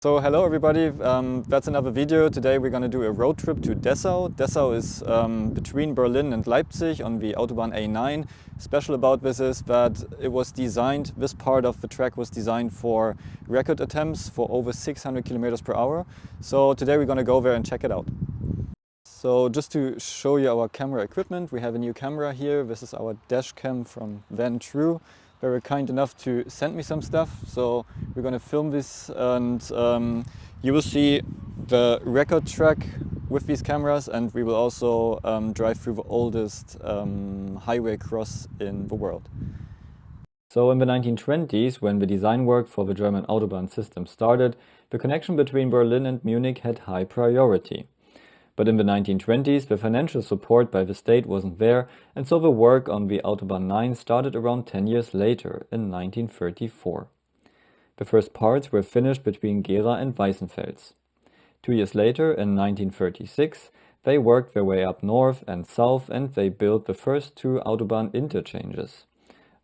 So hello everybody, that's another video. Today we're going to do a road trip to Dessau. Dessau is between Berlin and Leipzig on the Autobahn A9. Special about this is that it was designed, this part of the track was designed for record attempts for over 600 kilometers per hour. So today we're going to go there and check it out. So just to show you our camera equipment, we have a new camera here. This is our dash cam from Van True. They were kind enough to send me some stuff, so we're going to film this, and you will see the record track with these cameras, and we will also drive through the oldest highway cross in the world. So in the 1920s, when the design work for the German Autobahn system started, the connection between Berlin and Munich had high priority. But in the 1920s, the financial support by the state wasn't there, and so the work on the Autobahn 9 started around 10 years later, in 1934. The first parts were finished between Gera and Weissenfels. 2 years later, in 1936, they worked their way up north and south, and they built the first two Autobahn interchanges.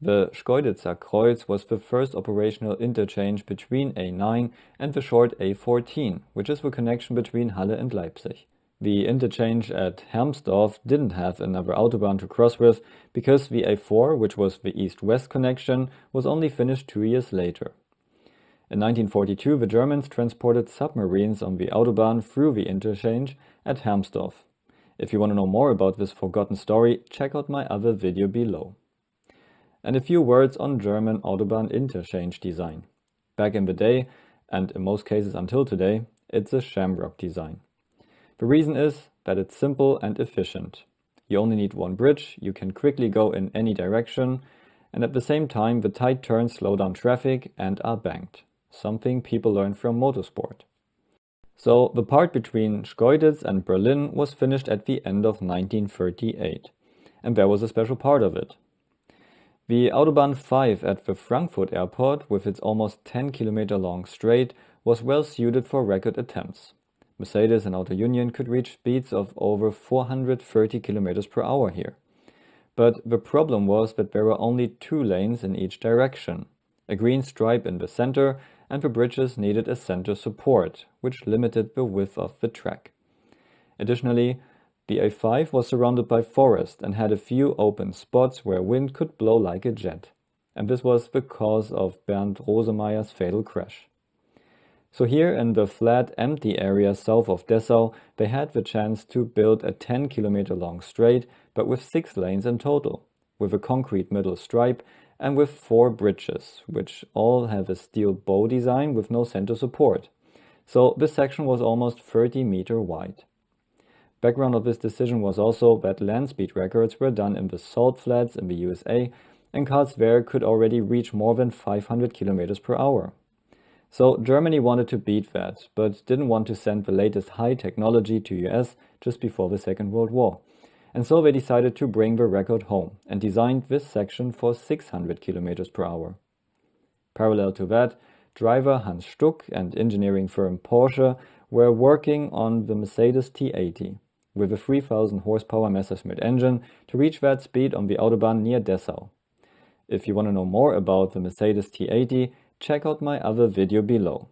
The Schkeuditzer Kreuz was the first operational interchange between A9 and the short A14, which is the connection between Halle and Leipzig. The interchange at Hermsdorf didn't have another Autobahn to cross with because the A4, which was the east-west connection, was only finished 2 years later. In 1942, the Germans transported submarines on the Autobahn through the interchange at Hermsdorf. If you want to know more about this forgotten story, check out my other video below. And a few words on German Autobahn interchange design. Back in the day, and in most cases until today, it's a shamrock design. The reason is that it's simple and efficient. You only need one bridge, you can quickly go in any direction, and at the same time the tight turns slow down traffic and are banked, something people learned from motorsport. So the part between Schkeuditz and Berlin was finished at the end of 1938, and there was a special part of it. The Autobahn 5 at the Frankfurt airport, with its almost 10-kilometer long straight, was well suited for record attempts. Mercedes and Auto Union could reach speeds of over 430 kilometers per hour here. But the problem was that there were only 2 lanes in each direction, a green stripe in the center, and the bridges needed a center support, which limited the width of the track. Additionally, the A5 was surrounded by forest and had a few open spots where wind could blow like a jet. And this was the cause of Bernd Rosemeyer's fatal crash. So here in the flat, empty area south of Dessau, they had the chance to build a 10-kilometer long straight, but with 6 lanes in total, with a concrete middle stripe and with 4 bridges, which all have a steel bow design with no center support. So this section was almost 30 meters wide. Background of this decision was also that land speed records were done in the salt flats in the USA, and cars there could already reach more than 500 kilometers per hour. So Germany wanted to beat that, but didn't want to send the latest high technology to US just before the Second World War. And so they decided to bring the record home and designed this section for 600 kilometers per hour. Parallel to that, driver Hans Stuck and engineering firm Porsche were working on the Mercedes T80 with a 3000 horsepower Messerschmitt engine to reach that speed on the Autobahn near Dessau. If you want to know more about the Mercedes T80, check out my other video below.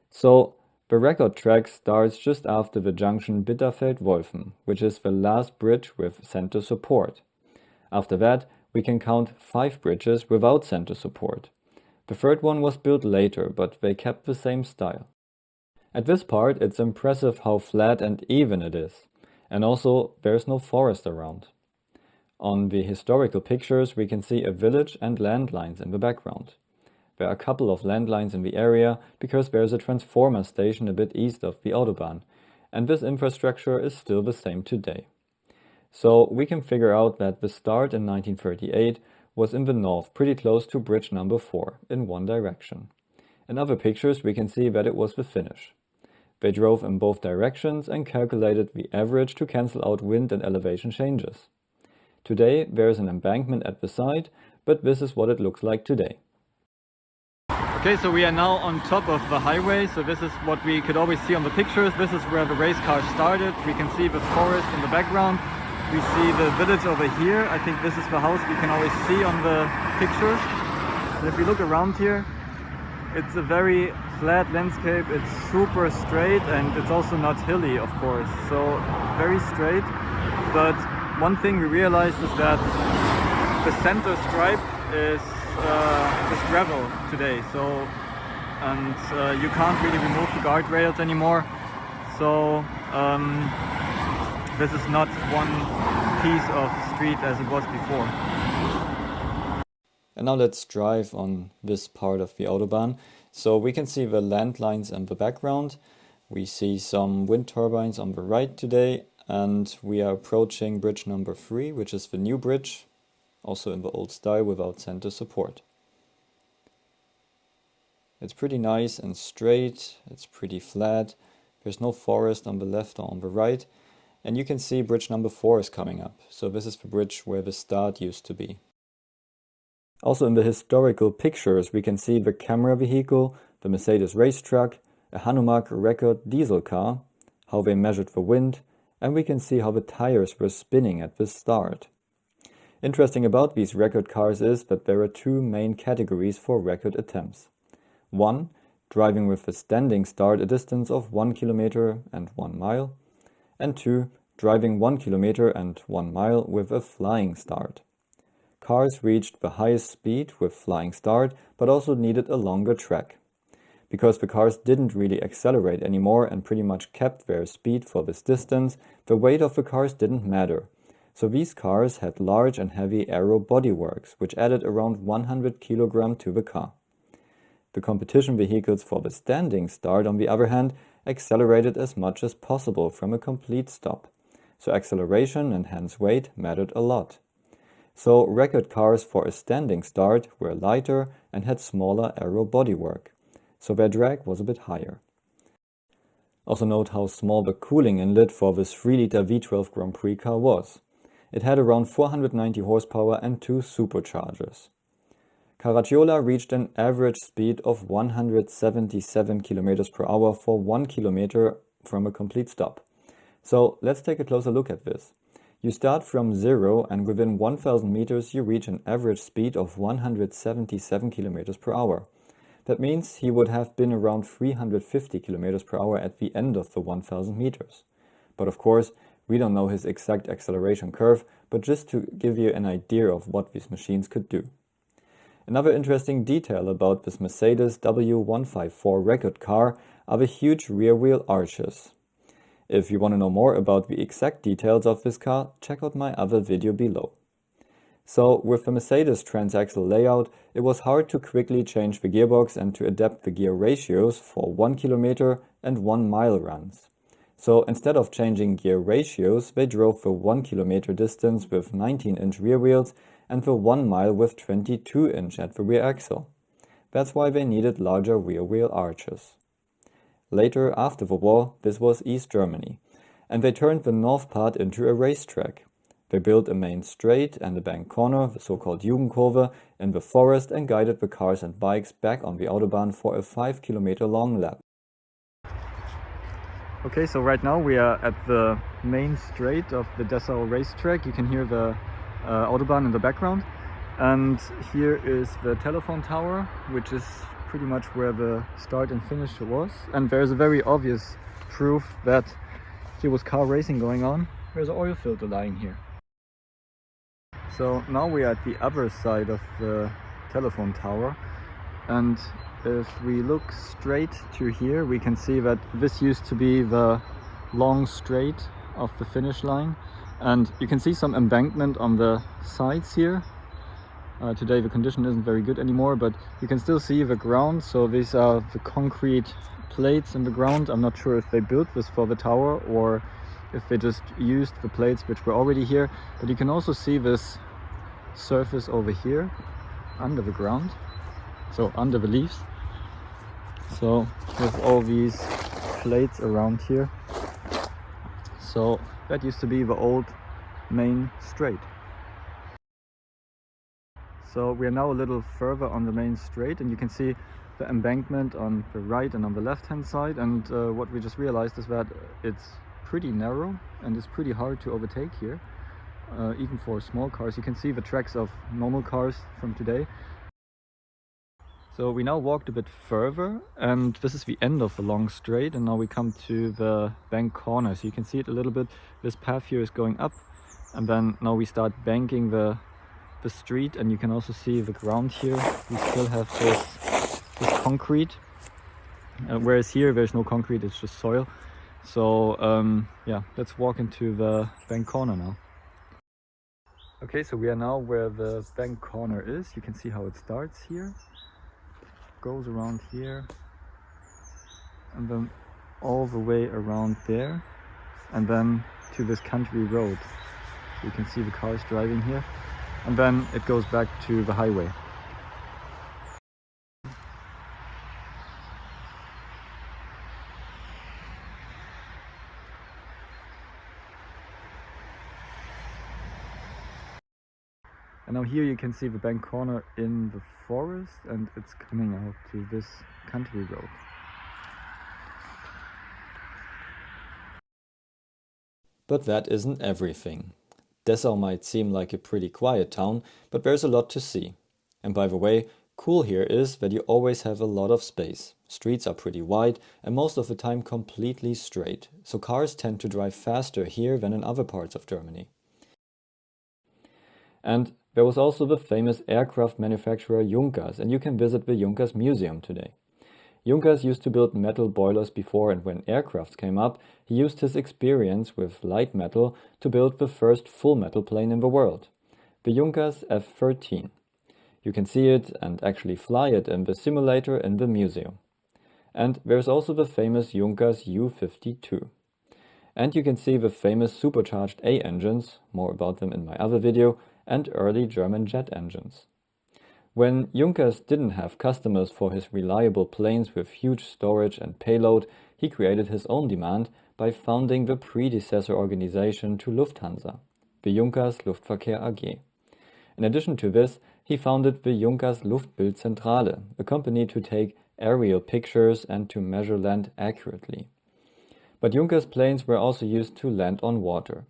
So, the record track starts just after the junction Bitterfeld-Wolfen, which is the last bridge with center support. After that, we can count 5 bridges without center support. The third one was built later, but they kept the same style. At this part, it's impressive how flat and even it is, and also there's no forest around. On the historical pictures, we can see a village and landlines in the background. There are a couple of landlines in the area because there is a transformer station a bit east of the Autobahn, and this infrastructure is still the same today. So we can figure out that the start in 1938 was in the north, pretty close to bridge number 4, in one direction. In other pictures we can see that it was the finish. They drove in both directions and calculated the average to cancel out wind and elevation changes. Today there is an embankment at the side, but this is what it looks like today. Okay, so we are now on top of the highway, so this is what we could always see on the pictures. This is where the race car started. We can see the forest in the background. We see the village over here. I think this is the house we can always see on the pictures. And if we look around here, it's a very flat landscape, it's super straight, and it's also not hilly, of course, so very straight. But one thing we realized is that the center stripe is gravel today, so you can't really remove the guardrails anymore, so this is not one piece of street as it was before. And now let's drive on this part of the Autobahn. So we can see the landlines in the background. We see some wind turbines on the right today, and we are approaching bridge number 3, which is the new bridge, also in the old style without center support. It's pretty nice and straight, it's pretty flat, there's no forest on the left or on the right, and you can see bridge number 4 is coming up. So this is the bridge where the start used to be. Also in the historical pictures we can see the camera vehicle, the Mercedes race truck, a Hanomag record diesel car, how they measured the wind, and we can see how the tires were spinning at the start. Interesting about these record cars is that there are 2 main categories for record attempts. 1. Driving with a standing start a distance of 1 kilometer and 1 mile, and 2. Driving 1 kilometer and 1 mile with a flying start. Cars reached the highest speed with flying start, but also needed a longer track. Because the cars didn't really accelerate anymore and pretty much kept their speed for this distance, the weight of the cars didn't matter. So these cars had large and heavy aero bodyworks, which added around 100 kg to the car. The competition vehicles for the standing start, on the other hand, accelerated as much as possible from a complete stop. So acceleration and hence weight mattered a lot. So record cars for a standing start were lighter and had smaller aero bodywork, so their drag was a bit higher. Also note how small the cooling inlet for this 3-liter V12 Grand Prix car was. It had around 490 horsepower and 2 superchargers. Caracciola reached an average speed of 177 km per hour for 1 kilometer from a complete stop. So let's take a closer look at this. You start from 0 and within 1000 meters you reach an average speed of 177 km per hour. That means he would have been around 350 km per hour at the end of the 1000 meters. But of course, we don't know his exact acceleration curve, but just to give you an idea of what these machines could do. Another interesting detail about this Mercedes W154 record car are the huge rear wheel arches. If you want to know more about the exact details of this car, check out my other video below. So with the Mercedes transaxle layout, it was hard to quickly change the gearbox and to adapt the gear ratios for 1 kilometer and 1 mile runs. So instead of changing gear ratios, they drove the 1 kilometer distance with 19-inch rear wheels and the 1 mile with 22-inch at the rear axle. That's why they needed larger rear wheel arches. Later, after the war, this was East Germany, and they turned the north part into a racetrack. They built a main straight and a bank corner, the so-called Jugendkurve, in the forest and guided the cars and bikes back on the Autobahn for a 5 kilometer long lap. Okay, so right now we are at the main straight of the Dessau racetrack. You can hear the Autobahn in the background. And here is the telephone tower, which is pretty much where the start and finish was. And there's a very obvious proof that here was car racing going on. There's an oil filter lying here. So now we are at the other side of the telephone tower, and if we look straight to here, we can see that this used to be the long straight of the finish line, and you can see some embankment on the sides here. Today the condition isn't very good anymore, but you can still see the ground. So these are the concrete plates in the ground. I'm not sure if they built this for the tower or if they just used the plates which were already here, but you can also see this surface over here under the ground, so under the leaves. So with all these plates around here, so that used to be the old main straight. So we are now a little further on the main straight, and you can see the embankment on the right and on the left hand side, and what we just realized is that it's pretty narrow and it's pretty hard to overtake here, even for small cars. You can see the tracks of normal cars from today. So we now walked a bit further, and this is the end of the long straight, and now we come to the bank corner. So you can see it a little bit. This path here is going up, and then now we start banking the street, and you can also see the ground here. We still have this concrete, whereas here there's no concrete, it's just soil. So yeah, let's walk into the bank corner now. Okay, so we are now where the bank corner is. You can see how it starts here, goes around here, and then all the way around there, and then to this country road. So you can see the cars driving here, and then it goes back to the highway. And now here you can see the bank corner in the forest, and it's coming out to this country road. But that isn't everything. Dessau might seem like a pretty quiet town, but there's a lot to see. And by the way, cool here is that you always have a lot of space. Streets are pretty wide and most of the time completely straight, so cars tend to drive faster here than in other parts of Germany. And there was also the famous aircraft manufacturer Junkers, and you can visit the Junkers Museum today. Junkers used to build metal boilers before, and when aircrafts came up, he used his experience with light metal to build the first full metal plane in the world, the Junkers F-13. You can see it and actually fly it in the simulator in the museum. And there's also the famous Junkers U-52. And you can see the famous supercharged A engines, more about them in my other video, and early German jet engines. When Junkers didn't have customers for his reliable planes with huge storage and payload, he created his own demand by founding the predecessor organization to Lufthansa, the Junkers Luftverkehr AG. In addition to this, he founded the Junkers Luftbildzentrale, a company to take aerial pictures and to measure land accurately. But Junkers planes were also used to land on water.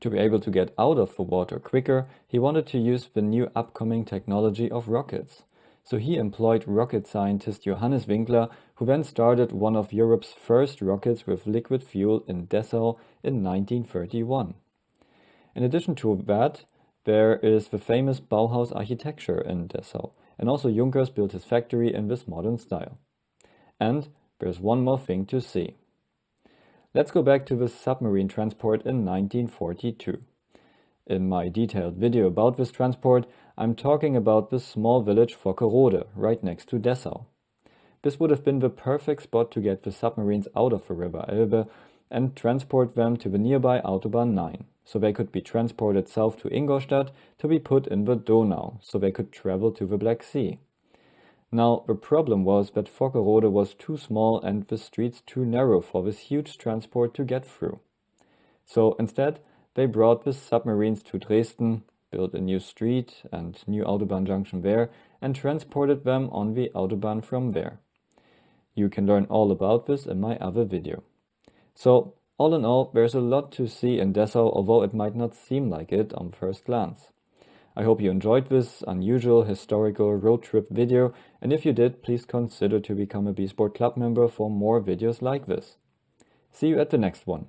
To be able to get out of the water quicker, he wanted to use the new upcoming technology of rockets. So he employed rocket scientist Johannes Winkler, who then started one of Europe's first rockets with liquid fuel in Dessau in 1931. In addition to that, there is the famous Bauhaus Architecture in Dessau, and also Junkers built his factory in this modern style. And there's one more thing to see. Let's go back to the submarine transport in 1942. In my detailed video about this transport, I'm talking about the small village Vockerode, right next to Dessau. This would have been the perfect spot to get the submarines out of the river Elbe and transport them to the nearby Autobahn 9, so they could be transported south to Ingolstadt to be put in the Donau, so they could travel to the Black Sea. Now, the problem was that Vockerode was too small and the streets too narrow for this huge transport to get through. So instead, they brought the submarines to Dresden, built a new street and new Autobahn junction there, and transported them on the Autobahn from there. You can learn all about this in my other video. So, all in all, there's a lot to see in Dessau, although it might not seem like it on first glance. I hope you enjoyed this unusual historical road trip video, and if you did, please consider to become a B-Sport Club member for more videos like this. See you at the next one.